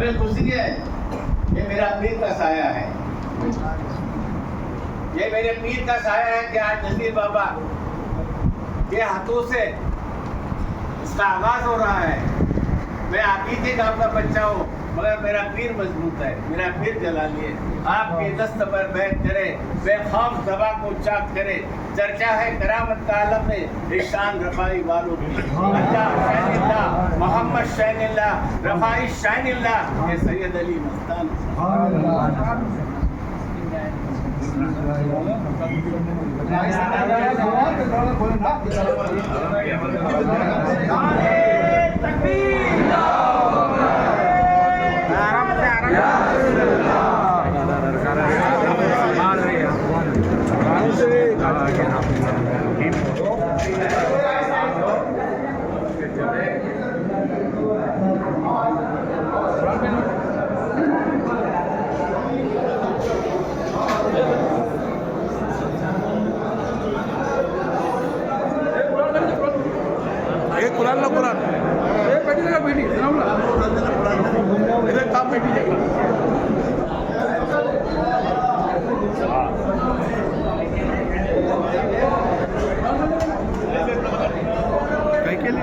हमें खुशी है, ये मेरा पीर का साया है, ये मेरे पीर का साया है कि आज नसीर बाबा के हाथों से इसका आगाज हो रहा है। मैं आप ही के गांव का बच्चा हूँ, मगर मेरा पीर मजबूत है, मेरा पीर जलाली है। आपके दस्त पर बैठ करे, बेखौफ दबा को चाक करे, चर्चा है करामत का आलम में ईशान रफाई वालों की। अल्लाह शैनिल्लाह, मोहम्मद शैनिल्लाह, रफाई शैनिल्लाह, ये सैयद अली मस्तान। कुरान ला कुरान हे पेटी का पेटी जनावला इधर काम पेटी जाएगा काय केले